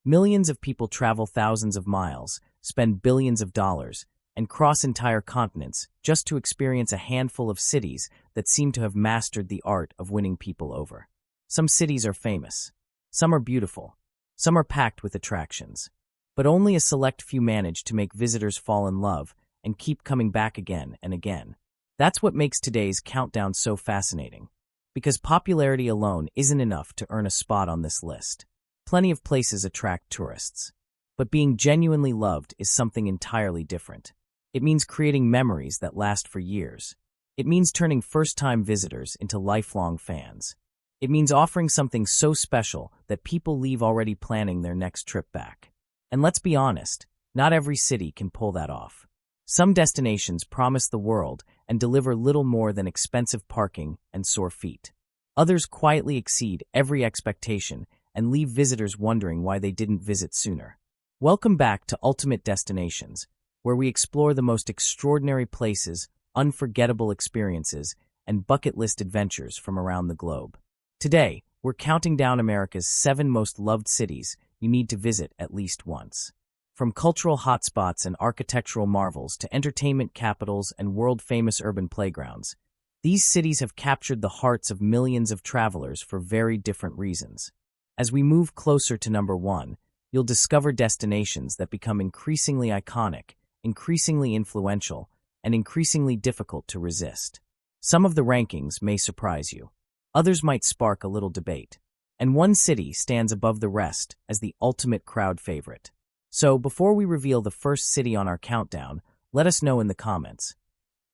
Millions of people travel thousands of miles, spend billions of dollars, and cross entire continents just to experience a handful of cities that seem to have mastered the art of winning people over. Some cities are famous. Some are beautiful. Some are packed with attractions. But only a select few manage to make visitors fall in love and keep coming back again and again. That's what makes today's countdown so fascinating. Because popularity alone isn't enough to earn a spot on this list. Plenty of places attract tourists. But being genuinely loved is something entirely different. It means creating memories that last for years. It means turning first-time visitors into lifelong fans. It means offering something so special that people leave already planning their next trip back. And let's be honest, not every city can pull that off. Some destinations promise the world and deliver little more than expensive parking and sore feet. Others quietly exceed every expectation and leave visitors wondering why they didn't visit sooner. Welcome back to Ultimate Destinations, where we explore the most extraordinary places, unforgettable experiences, and bucket list adventures from around the globe. Today, we're counting down America's 7 most loved cities you need to visit at least once. From cultural hotspots and architectural marvels to entertainment capitals and world-famous urban playgrounds, these cities have captured the hearts of millions of travelers for very different reasons. As we move closer to number 1, you'll discover destinations that become increasingly iconic, increasingly influential, and increasingly difficult to resist. Some of the rankings may surprise you. Others might spark a little debate. And one city stands above the rest as the ultimate crowd favorite. So, before we reveal the first city on our countdown, let us know in the comments.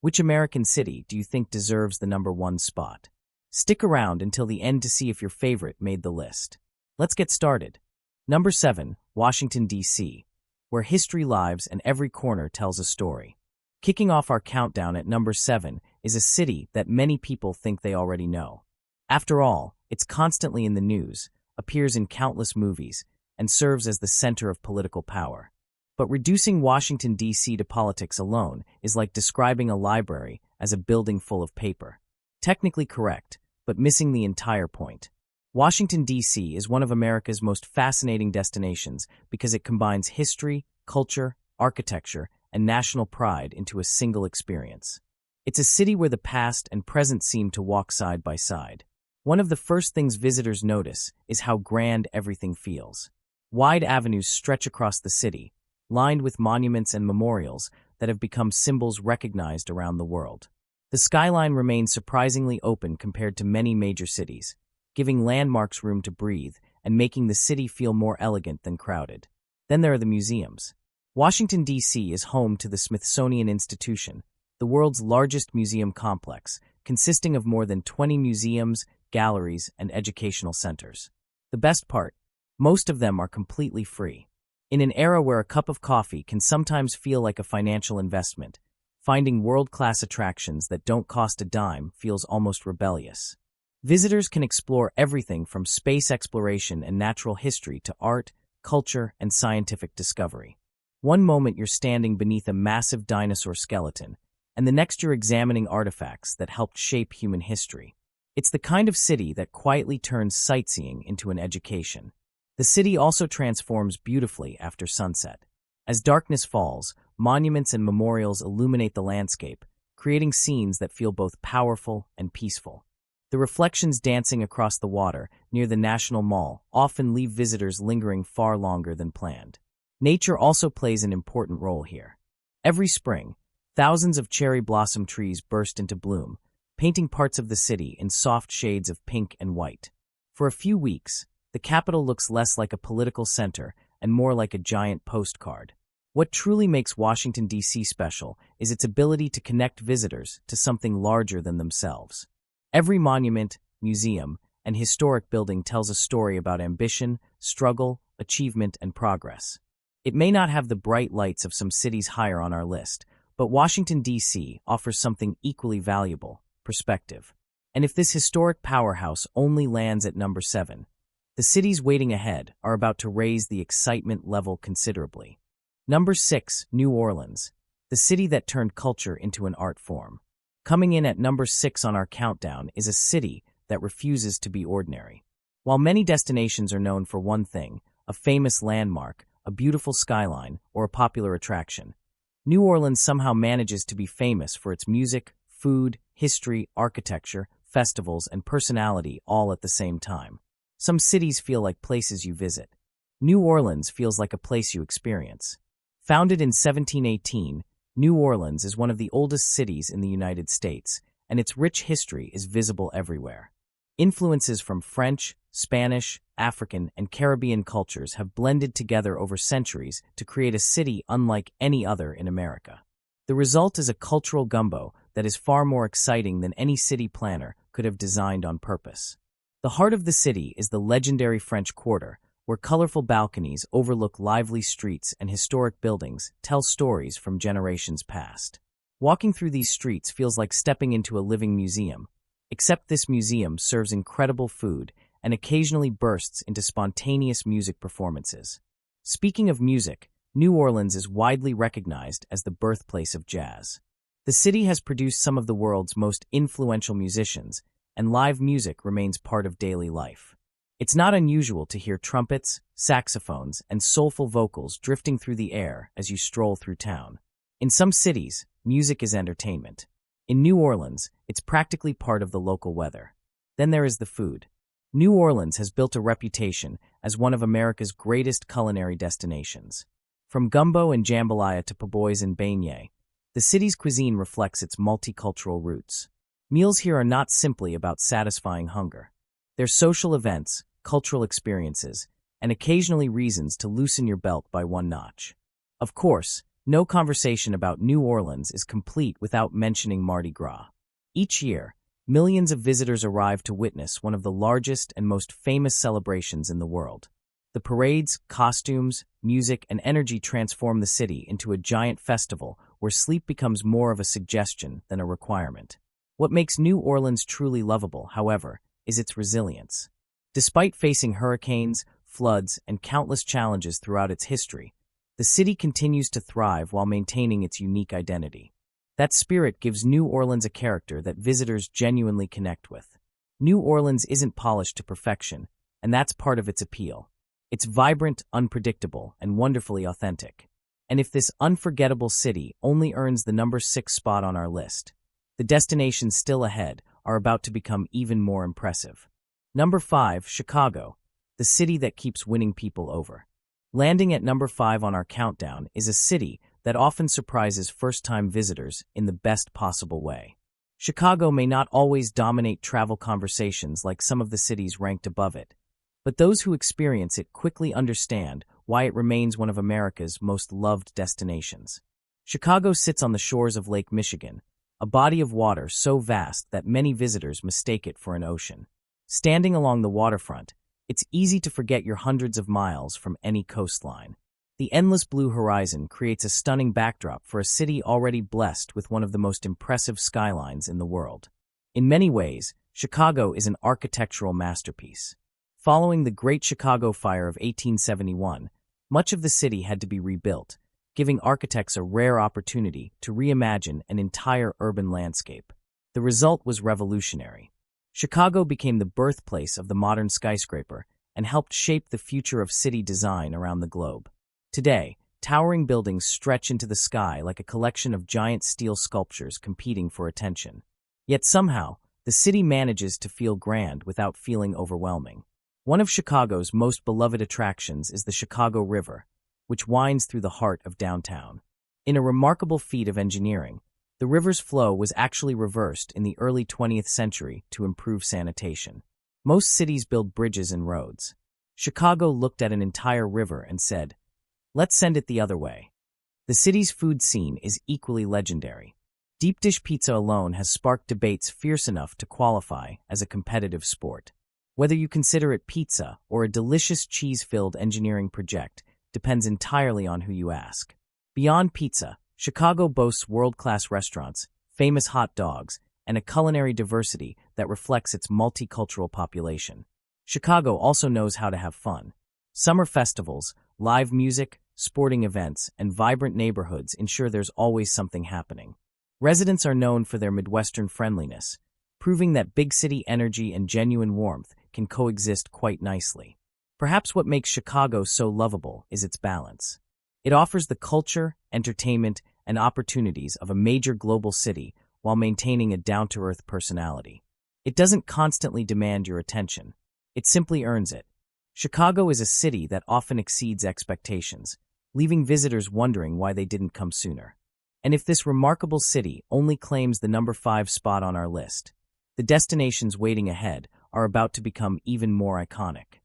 Which American city do you think deserves the number 1 spot? Stick around until the end to see if your favorite made the list. Let's get started. Number 7, Washington, D.C., where history lives and every corner tells a story. Kicking off our countdown at number 7 is a city that many people think they already know. After all, it's constantly in the news, appears in countless movies, and serves as the center of political power. But reducing Washington, D.C. to politics alone is like describing a library as a building full of paper. Technically correct, but missing the entire point. Washington, D.C. is one of America's most fascinating destinations because it combines history, culture, architecture, and national pride into a single experience. It's a city where the past and present seem to walk side by side. One of the first things visitors notice is how grand everything feels. Wide avenues stretch across the city, lined with monuments and memorials that have become symbols recognized around the world. The skyline remains surprisingly open compared to many major cities, giving landmarks room to breathe and making the city feel more elegant than crowded. Then there are the museums. Washington, D.C. is home to the Smithsonian Institution, the world's largest museum complex, consisting of more than 20 museums, galleries, and educational centers. The best part, most of them are completely free. In an era where a cup of coffee can sometimes feel like a financial investment, finding world-class attractions that don't cost a dime feels almost rebellious. Visitors can explore everything from space exploration and natural history to art, culture, and scientific discovery. One moment you're standing beneath a massive dinosaur skeleton, and the next you're examining artifacts that helped shape human history. It's the kind of city that quietly turns sightseeing into an education. The city also transforms beautifully after sunset. As darkness falls, monuments and memorials illuminate the landscape, creating scenes that feel both powerful and peaceful. The reflections dancing across the water near the National Mall often leave visitors lingering far longer than planned. Nature also plays an important role here. Every spring, thousands of cherry blossom trees burst into bloom, painting parts of the city in soft shades of pink and white. For a few weeks, the capital looks less like a political center and more like a giant postcard. What truly makes Washington, D.C. special is its ability to connect visitors to something larger than themselves. Every monument, museum, and historic building tells a story about ambition, struggle, achievement, and progress. It may not have the bright lights of some cities higher on our list, but Washington, D.C. offers something equally valuable: perspective. And if this historic powerhouse only lands at number 7, the cities waiting ahead are about to raise the excitement level considerably. Number 6, New Orleans, the city that turned culture into an art form. Coming in at number 6 on our countdown is a city that refuses to be ordinary. While many destinations are known for one thing, a famous landmark, a beautiful skyline, or a popular attraction. New Orleans somehow manages to be famous for its music, food, history, architecture, festivals, and personality all at the same time. Some cities feel like places you visit. New Orleans feels like a place you experience. Founded in 1718, New Orleans is one of the oldest cities in the United States, and its rich history is visible everywhere. Influences from French, Spanish, African, and Caribbean cultures have blended together over centuries to create a city unlike any other in America. The result is a cultural gumbo that is far more exciting than any city planner could have designed on purpose. The heart of the city is the legendary French Quarter, where colorful balconies overlook lively streets and historic buildings tell stories from generations past. Walking through these streets feels like stepping into a living museum, except this museum serves incredible food and occasionally bursts into spontaneous music performances. Speaking of music, New Orleans is widely recognized as the birthplace of jazz. The city has produced some of the world's most influential musicians, and live music remains part of daily life. It's not unusual to hear trumpets, saxophones, and soulful vocals drifting through the air as you stroll through town. In some cities, music is entertainment. In New Orleans, it's practically part of the local weather. Then there is the food. New Orleans has built a reputation as one of America's greatest culinary destinations. From gumbo and jambalaya to po' boys and beignets, the city's cuisine reflects its multicultural roots. Meals here are not simply about satisfying hunger. They're social events, cultural experiences, and occasionally reasons to loosen your belt by one notch. Of course, no conversation about New Orleans is complete without mentioning Mardi Gras. Each year, millions of visitors arrive to witness one of the largest and most famous celebrations in the world. The parades, costumes, music, and energy transform the city into a giant festival where sleep becomes more of a suggestion than a requirement. What makes New Orleans truly lovable, however, is its resilience. Despite facing hurricanes, floods, and countless challenges throughout its history, the city continues to thrive while maintaining its unique identity. That spirit gives New Orleans a character that visitors genuinely connect with. New Orleans isn't polished to perfection, and that's part of its appeal. It's vibrant, unpredictable, and wonderfully authentic. And if this unforgettable city only earns the number 6 spot on our list, the destinations still ahead are about to become even more impressive. Number 5, Chicago, the city that keeps winning people over. Landing at number 5 on our countdown is a city that often surprises first-time visitors in the best possible way. Chicago may not always dominate travel conversations like some of the cities ranked above it, but those who experience it quickly understand why it remains one of America's most loved destinations. Chicago sits on the shores of Lake Michigan, a body of water so vast that many visitors mistake it for an ocean. Standing along the waterfront, it's easy to forget you're hundreds of miles from any coastline. The endless blue horizon creates a stunning backdrop for a city already blessed with one of the most impressive skylines in the world. In many ways, Chicago is an architectural masterpiece. Following the Great Chicago Fire of 1871, much of the city had to be rebuilt, giving architects a rare opportunity to reimagine an entire urban landscape. The result was revolutionary. Chicago became the birthplace of the modern skyscraper and helped shape the future of city design around the globe. Today, towering buildings stretch into the sky like a collection of giant steel sculptures competing for attention. Yet somehow, the city manages to feel grand without feeling overwhelming. One of Chicago's most beloved attractions is the Chicago River, which winds through the heart of downtown. In a remarkable feat of engineering, the river's flow was actually reversed in the early 20th century to improve sanitation. Most cities build bridges and roads. Chicago looked at an entire river and said, "Let's send it the other way." The city's food scene is equally legendary. Deep dish pizza alone has sparked debates fierce enough to qualify as a competitive sport. Whether you consider it pizza or a delicious cheese-filled engineering project depends entirely on who you ask. Beyond pizza, Chicago boasts world-class restaurants, famous hot dogs, and a culinary diversity that reflects its multicultural population. Chicago also knows how to have fun. Summer festivals, live music, sporting events, and vibrant neighborhoods ensure there's always something happening. Residents are known for their Midwestern friendliness, proving that big city energy and genuine warmth can coexist quite nicely. Perhaps what makes Chicago so lovable is its balance. It offers the culture, entertainment, and opportunities of a major global city while maintaining a down-to-earth personality. It doesn't constantly demand your attention. It simply earns it. Chicago is a city that often exceeds expectations, leaving visitors wondering why they didn't come sooner. And if this remarkable city only claims the number 5 spot on our list, the destinations waiting ahead are about to become even more iconic.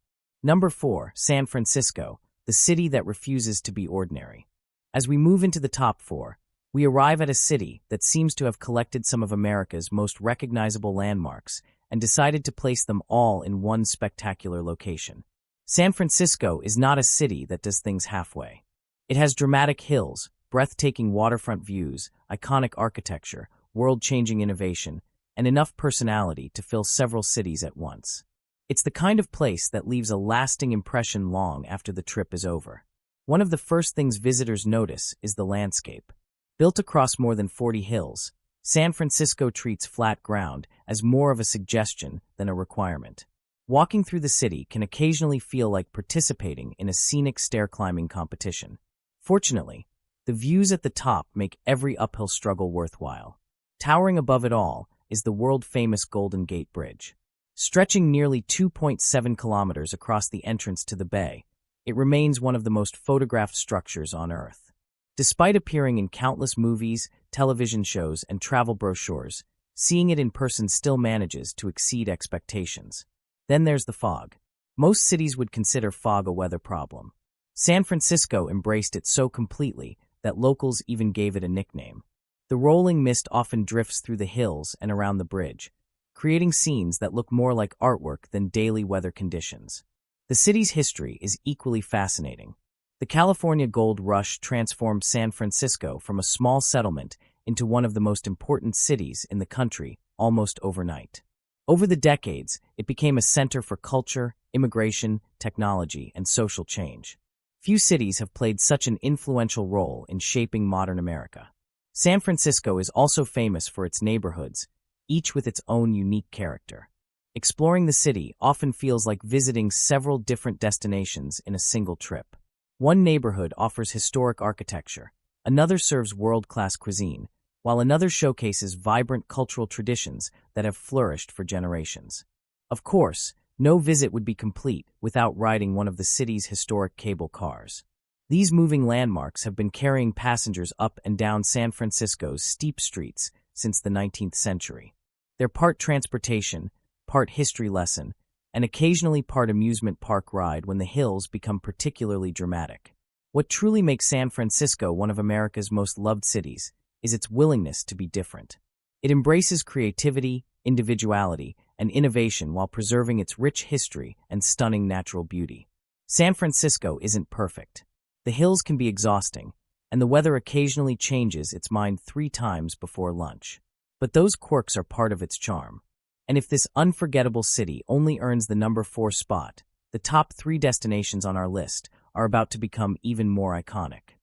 Number 4, San Francisco, the city that refuses to be ordinary. As we move into the top 4, we arrive at a city that seems to have collected some of America's most recognizable landmarks and decided to place them all in one spectacular location. San Francisco is not a city that does things halfway. It has dramatic hills, breathtaking waterfront views, iconic architecture, world-changing innovation, and enough personality to fill several cities at once. It's the kind of place that leaves a lasting impression long after the trip is over. One of the first things visitors notice is the landscape. Built across more than 40 hills, San Francisco treats flat ground as more of a suggestion than a requirement. Walking through the city can occasionally feel like participating in a scenic stair-climbing competition. Fortunately, the views at the top make every uphill struggle worthwhile. Towering above it all is the world-famous Golden Gate Bridge. Stretching nearly 2.7 kilometers across the entrance to the bay, it remains one of the most photographed structures on Earth. Despite appearing in countless movies, television shows, and travel brochures, seeing it in person still manages to exceed expectations. Then there's the fog. Most cities would consider fog a weather problem. San Francisco embraced it so completely that locals even gave it a nickname. The rolling mist often drifts through the hills and around the bridge, creating scenes that look more like artwork than daily weather conditions. The city's history is equally fascinating. The California Gold Rush transformed San Francisco from a small settlement into one of the most important cities in the country almost overnight. Over the decades, it became a center for culture, immigration, technology, and social change. Few cities have played such an influential role in shaping modern America. San Francisco is also famous for its neighborhoods, each with its own unique character. Exploring the city often feels like visiting several different destinations in a single trip. One neighborhood offers historic architecture, another serves world-class cuisine, while another showcases vibrant cultural traditions that have flourished for generations. Of course, no visit would be complete without riding one of the city's historic cable cars. These moving landmarks have been carrying passengers up and down San Francisco's steep streets since the 19th century. They're part transportation, part history lesson, and occasionally part amusement park ride when the hills become particularly dramatic. What truly makes San Francisco one of America's most loved cities is its willingness to be different. It embraces creativity, individuality, and innovation while preserving its rich history and stunning natural beauty. San Francisco isn't perfect. The hills can be exhausting, and the weather occasionally changes its mind 3 times before lunch. But those quirks are part of its charm. And if this unforgettable city only earns the number 4 spot, the top 3 destinations on our list are about to become even more iconic.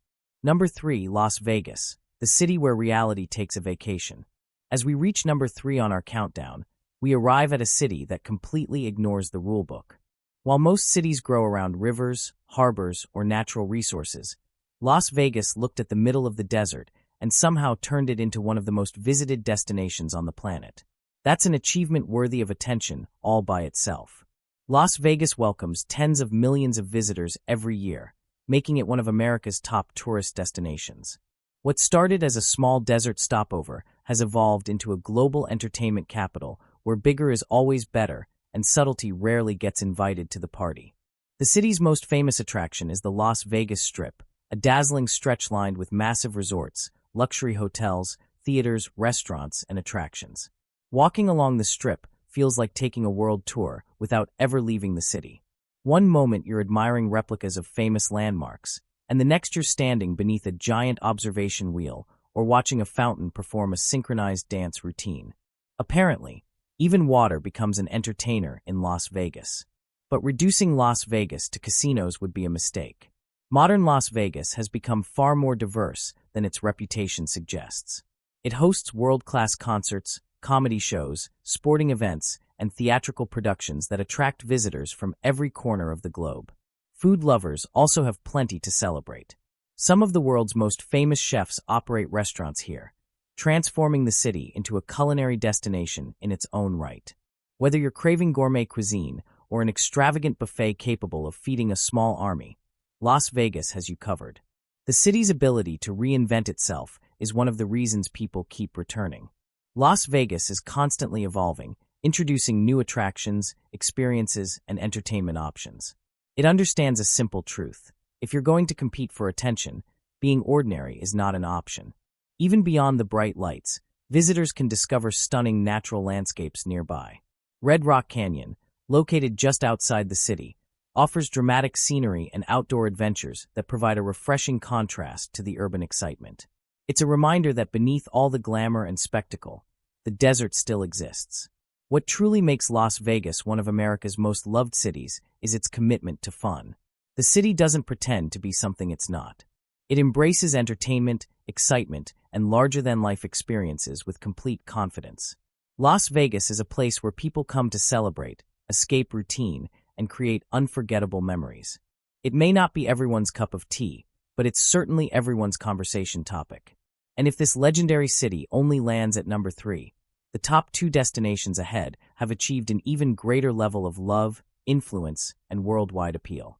Number 3, Las Vegas, the city where reality takes a vacation. As we reach number 3 on our countdown, we arrive at a city that completely ignores the rulebook. While most cities grow around rivers, harbors, or natural resources, Las Vegas looked at the middle of the desert and somehow turned it into one of the most visited destinations on the planet. That's an achievement worthy of attention all by itself. Las Vegas welcomes tens of millions of visitors every year, making it one of America's top tourist destinations. What started as a small desert stopover has evolved into a global entertainment capital where bigger is always better and subtlety rarely gets invited to the party. The city's most famous attraction is the Las Vegas Strip, a dazzling stretch lined with massive resorts, luxury hotels, theaters, restaurants, and attractions. Walking along the Strip feels like taking a world tour without ever leaving the city. One moment you're admiring replicas of famous landmarks, and the next you're standing beneath a giant observation wheel or watching a fountain perform a synchronized dance routine. Apparently, even water becomes an entertainer in Las Vegas. But reducing Las Vegas to casinos would be a mistake. Modern Las Vegas has become far more diverse than its reputation suggests. It hosts world-class concerts, comedy shows, sporting events, and theatrical productions that attract visitors from every corner of the globe. Food lovers also have plenty to celebrate. Some of the world's most famous chefs operate restaurants here, transforming the city into a culinary destination in its own right. Whether you're craving gourmet cuisine or an extravagant buffet capable of feeding a small army, Las Vegas has you covered. The city's ability to reinvent itself is one of the reasons people keep returning. Las Vegas is constantly evolving, introducing new attractions, experiences, and entertainment options. It understands a simple truth. If you're going to compete for attention, being ordinary is not an option. Even beyond the bright lights, visitors can discover stunning natural landscapes nearby. Red Rock Canyon, located just outside the city, offers dramatic scenery and outdoor adventures that provide a refreshing contrast to the urban excitement. It's a reminder that beneath all the glamour and spectacle, the desert still exists. What truly makes Las Vegas one of America's most loved cities is its commitment to fun. The city doesn't pretend to be something it's not. It embraces entertainment, excitement, and larger-than-life experiences with complete confidence. Las Vegas is a place where people come to celebrate, escape routine, and create unforgettable memories. It may not be everyone's cup of tea, but it's certainly everyone's conversation topic. And if this legendary city only lands at number 3, the top 2 destinations ahead have achieved an even greater level of love, influence, and worldwide appeal.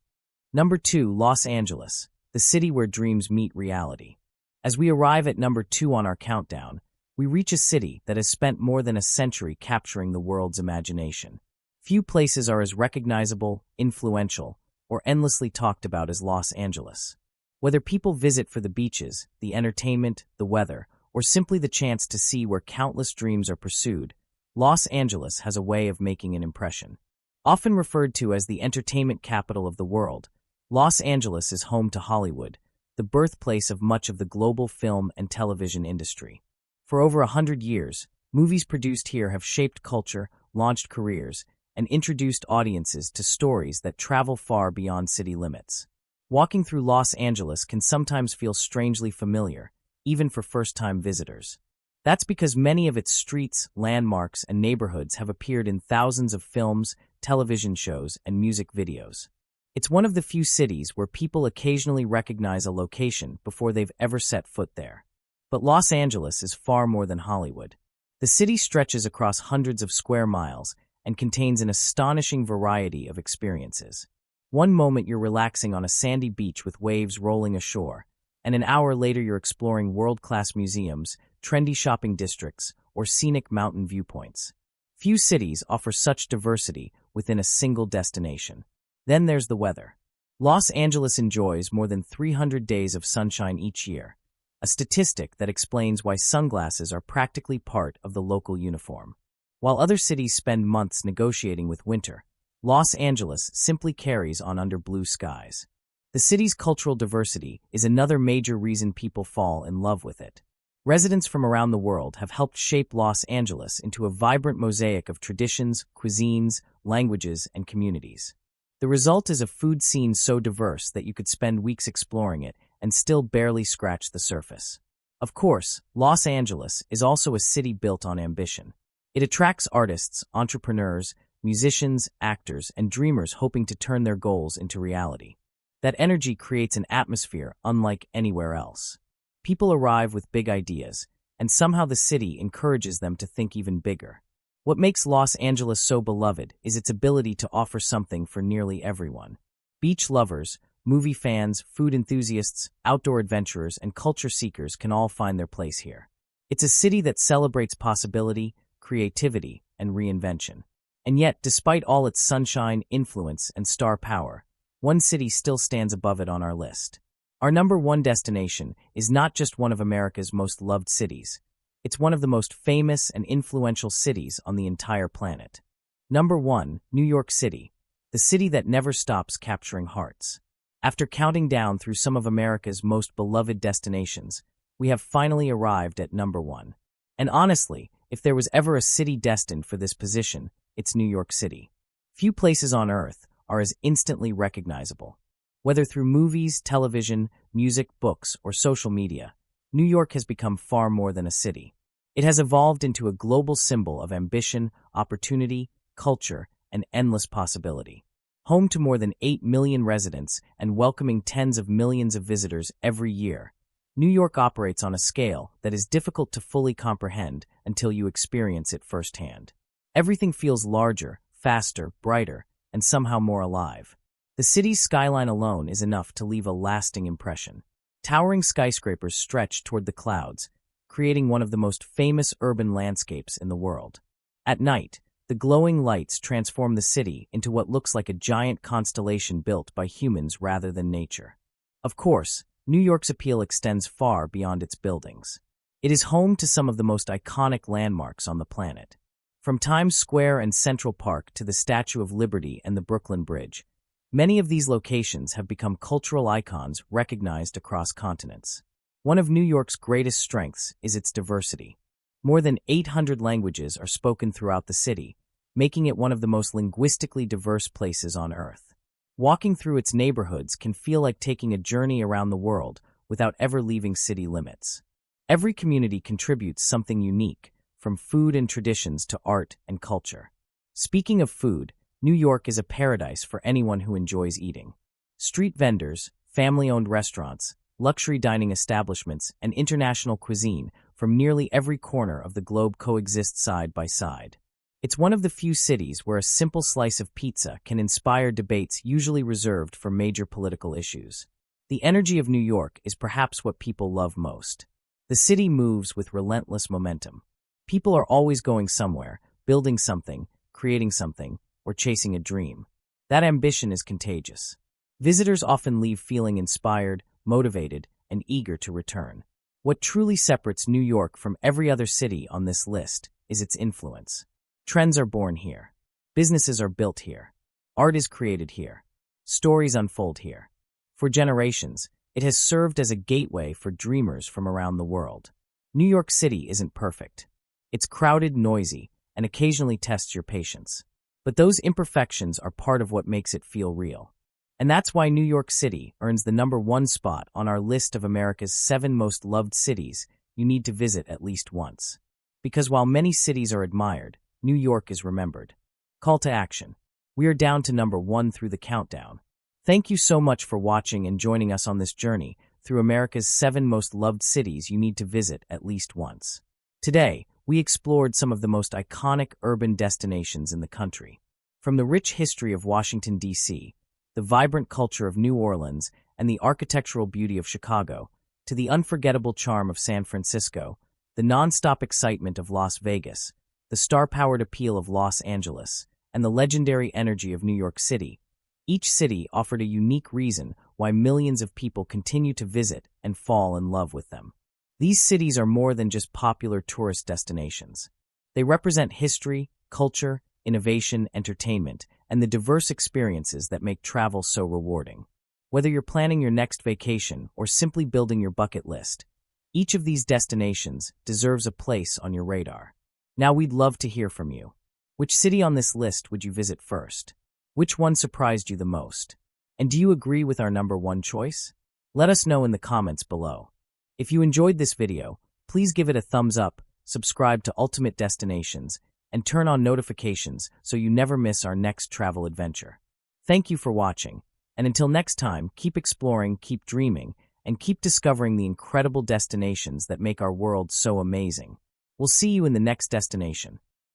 Number 2, Los Angeles, the city where dreams meet reality. As we arrive at number 2 on our countdown, we reach a city that has spent more than a century capturing the world's imagination. Few places are as recognizable, influential, or endlessly talked about as Los Angeles. Whether people visit for the beaches, the entertainment, the weather, or simply the chance to see where countless dreams are pursued, Los Angeles has a way of making an impression. Often referred to as the entertainment capital of the world, Los Angeles is home to Hollywood, the birthplace of much of the global film and television industry. For over 100 years, movies produced here have shaped culture, launched careers, and introduced audiences to stories that travel far beyond city limits. Walking through Los Angeles can sometimes feel strangely familiar, even for first-time visitors. That's because many of its streets, landmarks, and neighborhoods have appeared in thousands of films, television shows, and music videos. It's one of the few cities where people occasionally recognize a location before they've ever set foot there. But Los Angeles is far more than Hollywood. The city stretches across hundreds of square miles and contains an astonishing variety of experiences. One moment you're relaxing on a sandy beach with waves rolling ashore, and an hour later you're exploring world-class museums, trendy shopping districts, or scenic mountain viewpoints. Few cities offer such diversity within a single destination. Then there's the weather. Los Angeles enjoys more than 300 days of sunshine each year, a statistic that explains why sunglasses are practically part of the local uniform. While other cities spend months negotiating with winter, Los Angeles simply carries on under blue skies. The city's cultural diversity is another major reason people fall in love with it. Residents from around the world have helped shape Los Angeles into a vibrant mosaic of traditions, cuisines, languages, and communities. The result is a food scene so diverse that you could spend weeks exploring it and still barely scratch the surface. Of course, Los Angeles is also a city built on ambition. It attracts artists, entrepreneurs, musicians, actors, and dreamers hoping to turn their goals into reality. That energy creates an atmosphere unlike anywhere else. People arrive with big ideas, and somehow the city encourages them to think even bigger. What makes Los Angeles so beloved is its ability to offer something for nearly everyone. Beach lovers, movie fans, food enthusiasts, outdoor adventurers, and culture seekers can all find their place here. It's a city that celebrates possibility, creativity, and reinvention. And yet, despite all its sunshine, influence, and star power, one city still stands above it on our list. Our number 1 destination is not just one of America's most loved cities. It's one of the most famous and influential cities on the entire planet. Number 1, New York City, the city that never stops capturing hearts. After counting down through some of America's most beloved destinations, we have finally arrived at number 1. And honestly, if there was ever a city destined for this position, it's New York City. Few places on Earth are as instantly recognizable. Whether through movies, television, music, books, or social media, New York has become far more than a city. It has evolved into a global symbol of ambition, opportunity, culture, and endless possibility. Home to more than 8 million residents and welcoming tens of millions of visitors every year, New York operates on a scale that is difficult to fully comprehend until you experience it firsthand. Everything feels larger, faster, brighter, and somehow more alive. The city's skyline alone is enough to leave a lasting impression. Towering skyscrapers stretch toward the clouds, creating one of the most famous urban landscapes in the world. At night, the glowing lights transform the city into what looks like a giant constellation built by humans rather than nature. Of course, New York's appeal extends far beyond its buildings. It is home to some of the most iconic landmarks on the planet. From Times Square and Central Park to the Statue of Liberty and the Brooklyn Bridge, many of these locations have become cultural icons recognized across continents. One of New York's greatest strengths is its diversity. More than 800 languages are spoken throughout the city, making it one of the most linguistically diverse places on Earth. Walking through its neighborhoods can feel like taking a journey around the world without ever leaving city limits. Every community contributes something unique, from food and traditions to art and culture. Speaking of food, New York is a paradise for anyone who enjoys eating. Street vendors, family-owned restaurants, luxury dining establishments, and international cuisine from nearly every corner of the globe coexist side by side. It's one of the few cities where a simple slice of pizza can inspire debates usually reserved for major political issues. The energy of New York is perhaps what people love most. The city moves with relentless momentum. People are always going somewhere, building something, creating something, or chasing a dream. That ambition is contagious. Visitors often leave feeling inspired, motivated, and eager to return. What truly separates New York from every other city on this list is its influence. Trends are born here. Businesses are built here. Art is created here. Stories unfold here. For generations, it has served as a gateway for dreamers from around the world. New York City isn't perfect. It's crowded, noisy, and occasionally tests your patience. But those imperfections are part of what makes it feel real. And that's why New York City earns the #1 spot on our list of America's 7 most loved cities you need to visit at least once. Because while many cities are admired, New York is remembered. Call to action. We are down to #1 through the countdown. Thank you so much for watching and joining us on this journey through America's 7 most loved cities you need to visit at least once. Today, we explored some of the most iconic urban destinations in the country. From the rich history of Washington, D.C., the vibrant culture of New Orleans, and the architectural beauty of Chicago, to the unforgettable charm of San Francisco, the non-stop excitement of Las Vegas, the star-powered appeal of Los Angeles, and the legendary energy of New York City, each city offered a unique reason why millions of people continue to visit and fall in love with them. These cities are more than just popular tourist destinations. They represent history, culture, innovation, entertainment, and the diverse experiences that make travel so rewarding. Whether you're planning your next vacation or simply building your bucket list, each of these destinations deserves a place on your radar. Now we'd love to hear from you. Which city on this list would you visit first? Which one surprised you the most? And do you agree with our #1 choice? Let us know in the comments below. If you enjoyed this video, please give it a thumbs up, subscribe to Ultimate Destinations, and turn on notifications so you never miss our next travel adventure. Thank you for watching, and until next time, keep exploring, keep dreaming, and keep discovering the incredible destinations that make our world so amazing. We'll see you in the next destination.